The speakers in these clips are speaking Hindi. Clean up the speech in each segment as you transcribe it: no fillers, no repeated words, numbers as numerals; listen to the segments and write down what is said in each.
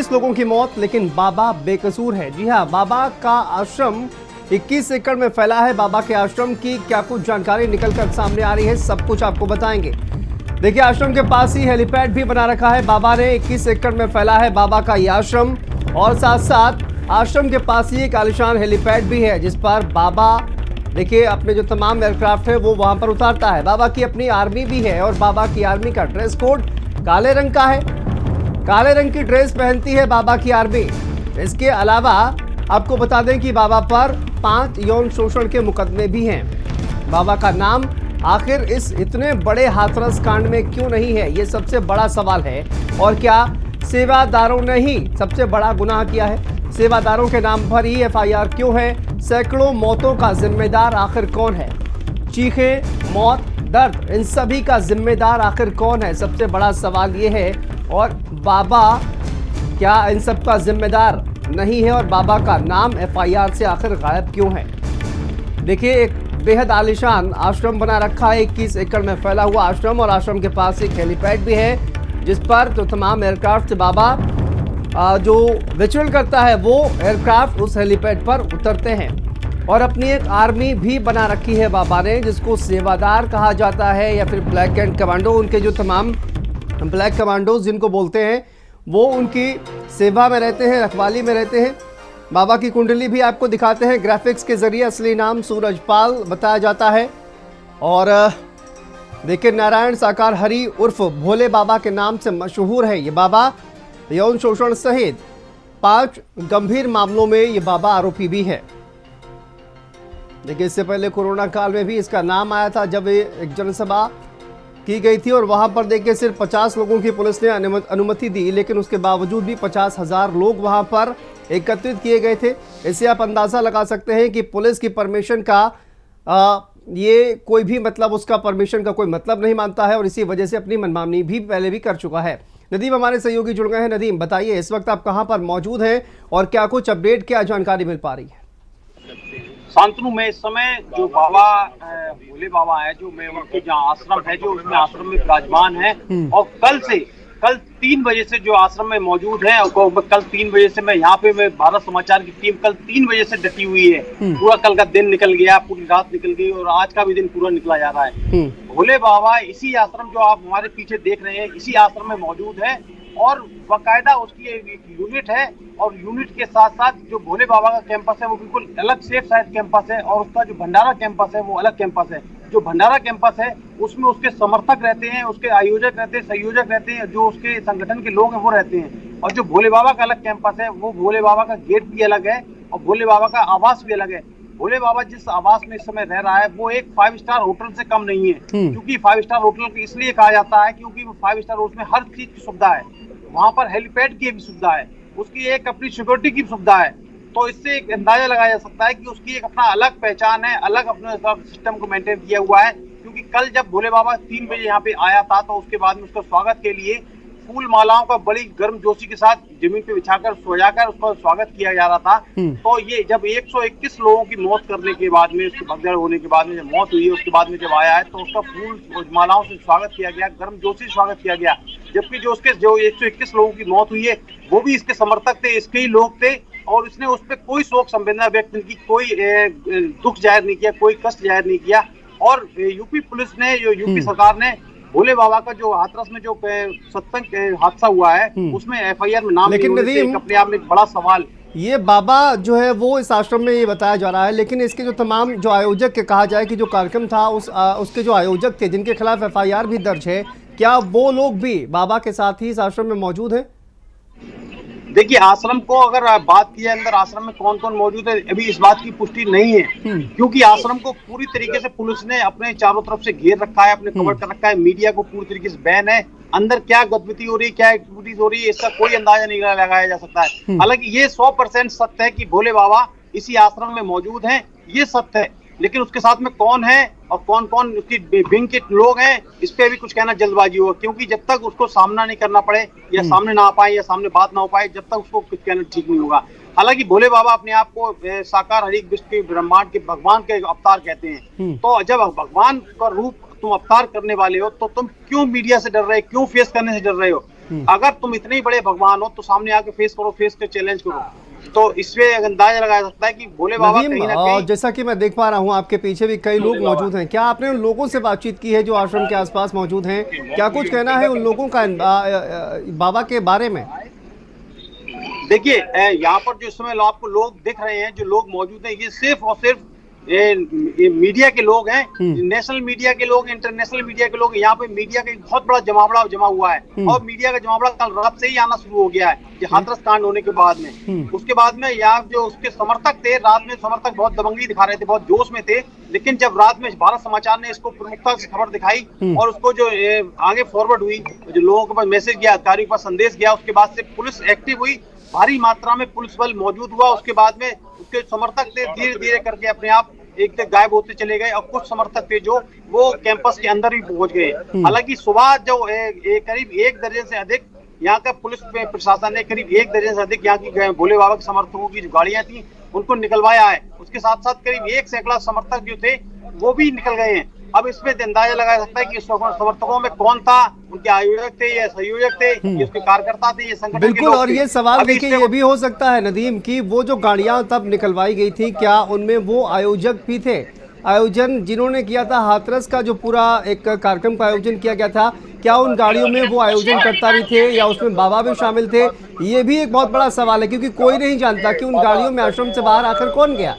21 लोगों की मौत, लेकिन बाबा बेकसूर है। जी हाँ, बाबा का आश्रम 21 एकड़ में फैला है। बाबा के आश्रम की क्या कुछ जानकारी निकलकर सामने आ रही है, सब कुछ आपको बताएंगे। देखिए, आश्रम के पास ही हेलीपैड भी बना रखा है बाबा ने। 21 एकड़ में फैला है बाबा का ये आश्रम, और साथ साथ आश्रम के पास ही एक आलिशान हेलीपैड भी है, जिस पर बाबा देखिए अपने जो तमाम एयरक्राफ्ट है वो वहां पर उतारता है। बाबा की अपनी आर्मी भी है, और बाबा की आर्मी का ड्रेस कोड काले रंग का है। काले रंग की ड्रेस पहनती है बाबा की आर्मी। इसके अलावा आपको बता दें कि बाबा पर 5 यौन शोषण के मुकदमे भी हैं। बाबा का नाम आखिर इस इतने बड़े हाथरस कांड में क्यों नहीं है, ये सबसे बड़ा सवाल है। और क्या सेवादारों ने ही सबसे बड़ा गुनाह किया है? सेवादारों के नाम पर ही एफआईआर क्यों है? सैकड़ों मौतों का जिम्मेदार आखिर कौन है? चीखें, मौत, दर्द, इन सभी का जिम्मेदार आखिर कौन है? सबसे बड़ा सवाल ये है। और बाबा क्या इन सब का जिम्मेदार नहीं है? और बाबा का नाम एफआईआर से आखिर गायब क्यों है? देखिए, एक बेहद आलीशान आश्रम बना रखा है, 21 एकड़ में फैला हुआ आश्रम, और आश्रम के पास एक हेलीपैड भी है, जिस पर जो तमाम एयरक्राफ्ट बाबा जो विचरण करता है वो एयरक्राफ्ट उस हेलीपैड पर उतरते हैं। और अपनी एक आर्मी भी बना रखी है बाबा ने, जिसको सेवादार कहा जाता है, या फिर ब्लैक एंड कमांडो। उनके जो तमाम ब्लैक कमांडोज जिनको बोलते हैं, वो उनकी सेवा में रहते हैं, रखवाली में रहते हैं। बाबा की कुंडली भी आपको दिखाते हैं ग्राफिक्स के जरिए। असली नाम सूरजपाल बताया जाता है। और देखिए, नारायण साकार हरि उर्फ भोले बाबा के नाम से मशहूर है ये बाबा। यौन शोषण सहित 5 गंभीर मामलों में ये बाबा आरोपी भी है। देखिए, इससे पहले कोरोना काल में भी इसका नाम आया था, जब एक जनसभा की गई थी, और वहां पर देखिए सिर्फ 50 लोगों की पुलिस ने अनुमति दी, लेकिन उसके बावजूद भी 50,000 लोग वहां पर एकत्रित किए गए थे। इससे आप अंदाजा लगा सकते हैं कि पुलिस की परमिशन का ये कोई भी मतलब, उसका परमिशन का कोई मतलब नहीं मानता है, और इसी वजह से अपनी मनमानी भी पहले भी कर चुका है। नदीम हमारे सहयोगी जुड़ गए हैं। नदीम, बताइए इस वक्त आप कहां पर मौजूद हैं, और क्या कुछ अपडेट, क्या जानकारी मिल पा रही है? शांतनु, में इस समय जो बाबा भोले बाबा है, जो मैं उनके जहाँ आश्रम है, जो उसमें आश्रम में विराजमान है, और कल 3 बजे से जो आश्रम में मौजूद है, और कल 3 बजे से मैं यहाँ पे, मैं भारत समाचार की टीम कल 3 बजे से डटी हुई है। पूरा कल का दिन निकल गया, पूरी रात निकल गई, और आज का भी दिन पूरा निकला जा रहा है। भोले बाबा इसी आश्रम, जो आप हमारे पीछे देख रहे हैं, इसी आश्रम में मौजूद है, और बाकायदा उसकी एक यूनिट है, और यूनिट के साथ साथ जो भोले बाबा का कैंपस है वो बिल्कुल अलग सेफ साइड कैंपस है, और उसका जो भंडारा कैंपस है वो अलग कैंपस है। जो भंडारा कैंपस है उसमें उसके समर्थक रहते हैं, उसके आयोजक रहते हैं, संयोजक रहते हैं, जो उसके संगठन के लोग हैं वो रहते हैं। और जो भोले बाबा का अलग कैंपस है, वो भोले बाबा का गेट भी अलग है, और भोले बाबा का आवास भी अलग है। भोले बाबा जिस आवास में इस समय रह रहा है वो एक 5 स्टार होटल से कम नहीं है। क्योंकि 5 स्टार होटल इसलिए कहा जाता है क्योंकि वो 5 स्टार उसमें हर चीज की सुविधा है। वहां पर हेलीपैड की भी सुविधा है, उसकी एक अपनी सिक्योरिटी की सुविधा है। तो इससे एक अंदाजा लगाया जा सकता है कि उसकी एक अपना अलग पहचान है, अलग अपने सिस्टम को मेंटेन किया हुआ है। क्योंकि कल जब भोले बाबा 3 बजे यहाँ पे आया था, तो उसके बाद में उसका स्वागत के लिए फूल मालाओं का बड़ी गर्मजोशी के साथ जमीन पे बिछाकर सजाकर उसका स्वागत किया जा रहा था। तो ये जब 121 लोगों की मौत करने के बाद में, उसकी भगदड़ होने के बाद में जब मौत हुई है, उसके बाद में जब आया है, तो उसका फूल मालाओं से स्वागत किया गया, गर्मजोशी से स्वागत किया गया। जबकि जो 121 लोगों की मौत हुई है वो भी इसके समर्थक थे, इसके ही लोग थे, और इसने उस पर कोई शोक संवेदना व्यक्त नहीं की, कोई दुख जाहिर नहीं किया, कोई कष्ट जाहिर नहीं किया। और यूपी पुलिस ने, जो यूपी सरकार ने भोले बाबा का जो हाथरस में जो सत्संग हादसा हुआ है उसमें एफआईआर में नाम, लेकिन नदीम, अपने आप में एक बड़ा सवाल। ये बाबा जो है वो इस आश्रम में ये बताया जा रहा है, लेकिन इसके जो तमाम जो आयोजक के कहा जाए कि जो कार्यक्रम था उसके जो आयोजक थे, जिनके खिलाफ एफआईआर भी दर्ज है, क्या वो लोग भी बाबा के साथ ही इस आश्रम में मौजूद है? देखिए, आश्रम को अगर बात की है, अंदर आश्रम में कौन कौन मौजूद है, अभी इस बात की पुष्टि नहीं है। क्योंकि आश्रम को पूरी तरीके से पुलिस ने अपने चारों तरफ से घेर रखा है, अपने कवर कर रखा है, मीडिया को पूरी तरीके से बैन है। अंदर क्या गतिविधि हो रही है, क्या एक्टिविटीज हो रही है, इसका कोई अंदाजा नहीं लगाया जा सकता है। हालांकि ये 100% सत्य है कि भोले बाबा इसी आश्रम में मौजूद है, ये सत्य है। लेकिन उसके साथ में कौन है और कौन कौन उसकी विंग के लोग हैं, इस पे भी कुछ कहना जल्दबाजी होगा। क्योंकि जब तक उसको सामना नहीं करना पड़े, या सामने ना आ पाए, या सामने बात ना हो पाए, जब तक उसको कुछ कहना ठीक नहीं होगा। हालांकि भोले बाबा अपने आप को साकार हरि विश्व के ब्रह्मांड के भगवान के अवतार कहते हैं। तो जब भगवान का रूप तुम अवतार करने वाले हो, तो तुम क्यों मीडिया से डर रहे हो, क्यों फेस करने से डर रहे हो? अगर तुम इतने ही बड़े भगवान हो तो सामने आके फेस करो, फेस के चैलेंज करो। तो इससे अंदाजा लगाया सकता है कि भोले बाबा नदीम, कहीं ना कहीं, जैसा कि मैं देख पा रहा हूं आपके पीछे भी कई लोग मौजूद हैं, क्या आपने उन लोगों से बातचीत की है जो आश्रम के आसपास मौजूद हैं? क्या कुछ कहना है उन लोगों का बाबा के बारे में? देखिए यहाँ पर जो इस समय आपको लोग दिख रहे हैं, जो लोग मौजूद हैं, ये सिर्फ और सिर्फ ये मीडिया के लोग हैं, नेशनल मीडिया के लोग, इंटरनेशनल मीडिया के लोग। यहाँ पे मीडिया का एक बहुत बड़ा जमावड़ा जमा हुआ है, और मीडिया का जमावड़ा कल रात से ही आना शुरू हो गया है, ये हाथरस कांड होने के बाद में। उसके बाद में यहाँ जो उसके समर्थक थे, रात में समर्थक बहुत दबंगी दिखा रहे थे, बहुत जोश में थे, लेकिन जब रात में भारत समाचार ने इसको प्रमुखता से खबर दिखाई और उसको जो आगे फॉरवर्ड हुई, जो लोगों के पास मैसेज गया, अधिकारियों के पास संदेश गया, उसके बाद से पुलिस एक्टिव हुई, भारी मात्रा में पुलिस बल मौजूद हुआ। उसके बाद में उसके समर्थक थे धीरे धीरे करके अपने आप एक तक गायब होते चले गए, और कुछ समर्थक थे जो वो कैंपस के अंदर भी पहुंच गए। हालांकि सुबह जो करीब 1 दर्जन से अधिक यहाँ का पुलिस प्रशासन ने, करीब 1 दर्जन से अधिक यहाँ की भोले बाबा के समर्थकों की जो गाड़ियां थी उनको निकलवाया है। उसके साथ साथ करीब 1 सैकड़ा समर्थक जो थे वो भी निकल गए हैं। अब इसमें अंदाजा लगाया सकता है कि समर्थकों में कौन था, उनके आयोजक थे या संयोजक थे, ये उसके कार्यकर्ता थे, ये संगठन बिल्कुल। के लोग और थे। ये सवाल अभी देखिए ये भी हो सकता है नदीम कि वो जो गाड़ियां तब निकलवाई गई थी, क्या उनमें वो आयोजक भी थे? आयोजन जिन्होंने किया था हाथरस का, जो पूरा एक कार्यक्रम का आयोजन किया गया था, क्या उन गाड़ियों में वो आयोजन करता भी थे या उसमें बाबा भी शामिल थे? ये भी एक बहुत बड़ा सवाल है, क्योंकि कोई नहीं जानता कि उन गाड़ियों में आश्रम से बाहर आकर कौन गया।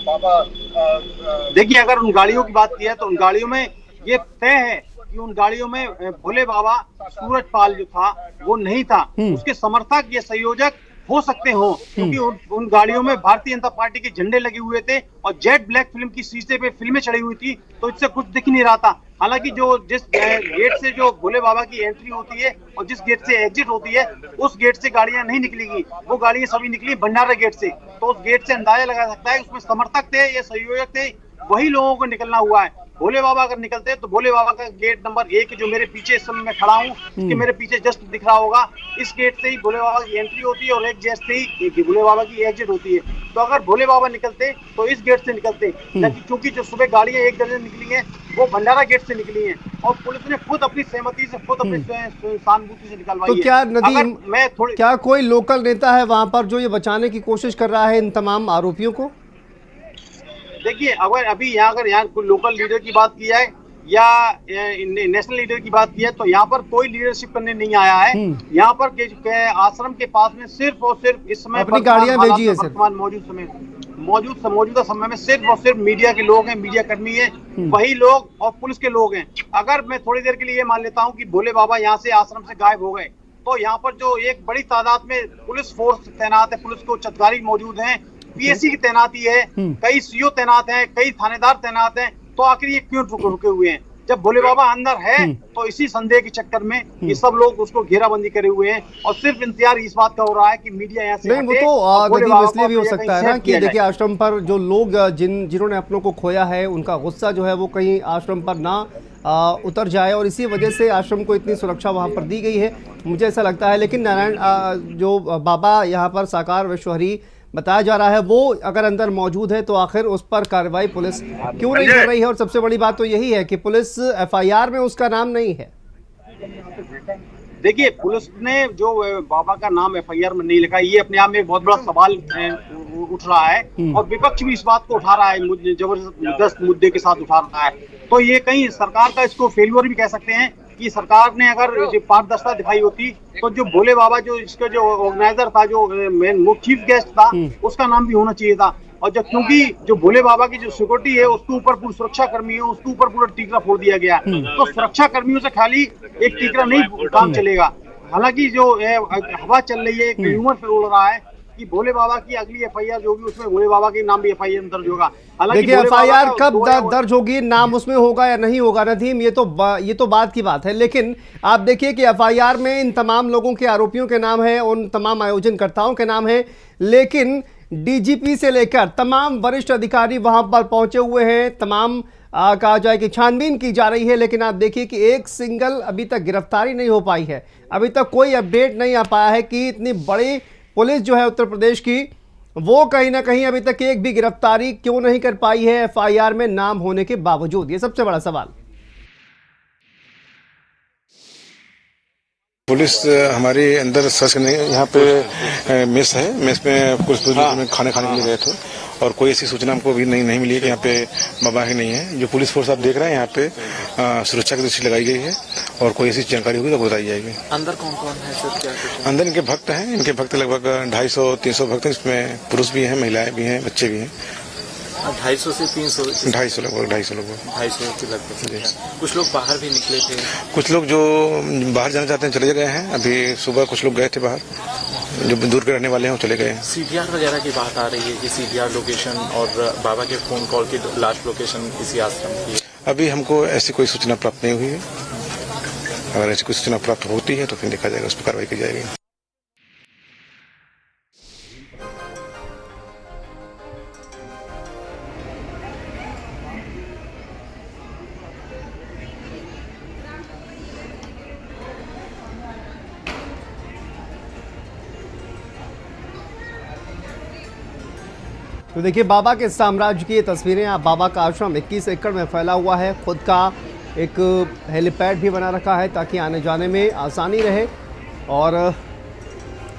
देखिए अगर उन गाड़ियों की बात की है तो उन गाड़ियों में ये तय है कि उन गाड़ियों में भोले बाबा सूरजपाल जो था वो नहीं था, उसके समर्थक या संयोजक हो सकते हो, क्योंकि उन गाड़ियों में भारतीय जनता पार्टी के झंडे लगे हुए थे और जेट ब्लैक फिल्म की शीशे पे फिल्में चढ़ी हुई थी, तो इससे कुछ दिख नहीं रहा था। हालांकि जो जिस गेट से जो भोले बाबा की एंट्री होती है और जिस गेट से एग्जिट होती है, उस गेट से गाड़ियां नहीं निकलेगी, वो गाड़ियां सभी निकली भंडारा गेट से। तो उस गेट से अंदाजा लगा सकता है उसमें समर्थक थे या संयोजक थे, वही लोगों को निकलना हुआ है। भोले बाबा अगर निकलते तो भोले बाबा का गेट नंबर 1 जो मेरे पीछे इस समय मैं खड़ा हूँ, इसके मेरे पीछे जस्ट दिख रहा होगा, इस गेट से ही भोले बाबा की एंट्री होती है और एक गेट से ही भोले बाबा की एग्जिट होती है। तो अगर भोले बाबा निकलते तो इस गेट से निकलते, क्योंकि जो सुबह गाड़ियां 1 दर्जन निकली हैं वो भंडारा गेट से निकली हैं और पुलिस ने खुद अपनी सहमति से, खुद अपनी सहानुभूति से निकलवाई है। तो क्या नदीम, मैं क्या कोई लोकल नेता है वहां पर जो ये बचाने की कोशिश कर रहा है इन तमाम आरोपियों को? देखिए अगर अभी अगर यहाँ लोकल लीडर की बात की जाए या नेशनल लीडर की बात की है तो यहाँ पर कोई लीडरशिप करने नहीं आया है। यहाँ पर आश्रम के पास में सिर्फ और सिर्फ इस समय अपनी गाड़ियां भेजी है, वर्तमान मौजूदा समय में सिर्फ और सिर्फ मीडिया के लोग हैं, मीडिया कर्मी है, वही लोग और पुलिस के लोग हैं। अगर मैं थोड़ी देर के लिए ये मान लेता हूँ कि भोले बाबा यहाँ से आश्रम से गायब हो गए, तो यहाँ पर जो एक बड़ी तादाद में पुलिस फोर्स तैनात है, पुलिस के उच्च अधिकारी मौजूद हैं, पीएससी की तैनाती है, कई सीओ तैनात हैं, कई थानेदार तैनात हैं, तो आखिर ये क्यों रुके हुए हैं? जब भोले बाबा अंदर है तो इसी संदेह के चक्कर में ये सब लोग उसको घेराबंदी करे हुए हैं और सिर्फ इंतजार इस बात का हो रहा है कि मीडिया यहाँ से नहीं। वो तो नदीम इसलिए भी हो सकता है ना कि देखिए आश्रम पर जो लोग जिन्होंने अपनों को खोया है उनका गुस्सा जो है वो कहीं आश्रम पर ना उतर जाए, और इसी वजह से आश्रम को इतनी सुरक्षा वहाँ पर दी गई है, मुझे ऐसा लगता है। लेकिन नारायण जो बाबा यहाँ पर साकार विश्वहरी बताया जा रहा है, वो अगर अंदर मौजूद है तो आखिर उस पर कार्रवाई पुलिस क्यों नहीं कर रही है? और सबसे बड़ी बात तो यही है कि पुलिस एफआईआर में उसका नाम नहीं है। देखिए पुलिस ने जो बाबा का नाम एफआईआर में नहीं लिखा, ये अपने आप में एक बहुत बड़ा सवाल उठ रहा है और विपक्ष भी इस बात को उठा रहा है, जबरदस्त मुद्दे के साथ उठा रहा है। तो ये कहीं सरकार का इसको फेल्यूर भी कह सकते हैं कि सरकार ने अगर पारदर्शिता दिखाई होती तो जो भोले बाबा जो इसका जो ऑर्गेनाइजर था, जो मेन चीफ गेस्ट था, उसका नाम भी होना चाहिए था। और जब क्योंकि जो भोले बाबा की जो सिक्योरिटी है उसके ऊपर पूरे सुरक्षा कर्मी है, उसके ऊपर पूरा टीकरा फोड़ दिया गया, तो सुरक्षा कर्मियों से खाली एक टीकरा नहीं काम चलेगा। हालांकि जो हवा चल रही है, एक ह्यूमर पे उड़ रहा है कि भोले बाबा की अगली एफआईआर जो होगी उसमें भोले बाबा के नाम भी एफआईआर दर्ज होगा। देखिए एफआईआर कब दर्ज होगी, नाम उसमें होगा या नहीं होगा नदीम, ये तो बात की बात है। लेकिन आप देखिए कि एफआईआर में इन तमाम लोगों के, आरोपियों के नाम है, उन तमाम आयोजनकर्ताओं के नाम है, लेकिन डीजीपी से लेकर तमाम वरिष्ठ अधिकारी वहां पर पहुंचे हुए हैं, तमाम कहा जाए कि छानबीन की जा रही है। लेकिन आप देखिए कि एक सिंगल अभी तक गिरफ्तारी नहीं हो पाई है, अभी तक कोई अपडेट नहीं आ पाया है कि इतनी बड़ी पुलिस जो है उत्तर प्रदेश की, वो कहीं ना कहीं अभी तक एक भी गिरफ्तारी क्यों नहीं कर पाई है एफआईआर में नाम होने के बावजूद। ये सबसे बड़ा सवाल। पुलिस हमारे अंदर सर्च करने यहाँ पे मेस है, मेस में पुलिस में खाने के लिए गए थे और कोई ऐसी सूचना हमको भी नहीं मिली है कि यहाँ पे बाबा है नहीं है। जो पुलिस फोर्स आप देख रहे हैं यहाँ पे सुरक्षा की दृष्टि लगाई गई है और कोई ऐसी जानकारी होगी तो बताई जाएगी। अंदर कौन कौन है सर, क्या कुछ? अंदर इनके भक्त हैं, इनके भक्त लगभग 250-300 भक्त हैं, इसमें पुरुष भी हैं, महिलाएं भी हैं, बच्चे भी हैं। 250 से 300 250 लोग 250 के लगभग। कुछ लोग बाहर भी निकले थे, कुछ लोग जो बाहर जाना चाहते हैं चले गए हैं। अभी सुबह कुछ लोग गए थे बाहर, जो दूर के रहने वाले हैं वो चले गए हैं। सीडीआर वगैरह की बात आ रही है कि सीडीआर लोकेशन और बाबा के फोन कॉल की लास्ट लोकेशन इसी आश्रम की है। अभी हमको ऐसी कोई सूचना प्राप्त नहीं हुई है। अगर ऐसी कोई सूचना प्राप्त होती है तो फिर देखा जाएगा, उस पर कार्रवाई की जाएगी। तो देखिए बाबा के साम्राज्य की ये तस्वीरें। आप बाबा का आश्रम 21 एकड़ में फैला हुआ है। खुद का एक हेलीपैड भी बना रखा है ताकि आने जाने में आसानी रहे और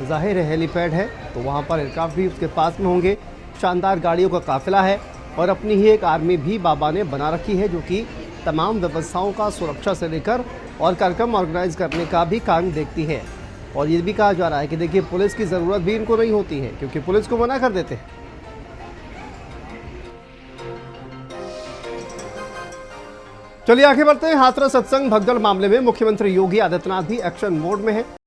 जाहिर है हेलीपैड है तो वहाँ पर एयरक्राफ्ट भी उसके पास में होंगे। शानदार गाड़ियों का काफिला है और अपनी ही एक आर्मी भी बाबा ने बना रखी है जो कि तमाम व्यवस्थाओं का सुरक्षा से लेकर और कार्यक्रम ऑर्गेनाइज करने का भी काम देखती है। और ये भी कहा जा रहा है कि देखिए पुलिस की ज़रूरत भी इनको नहीं होती है क्योंकि पुलिस को मना कर देते हैं। चलिए आगे बढ़ते हैं। हाथरस सत्संग भगदड़ मामले में मुख्यमंत्री योगी आदित्यनाथ भी एक्शन मोड में है।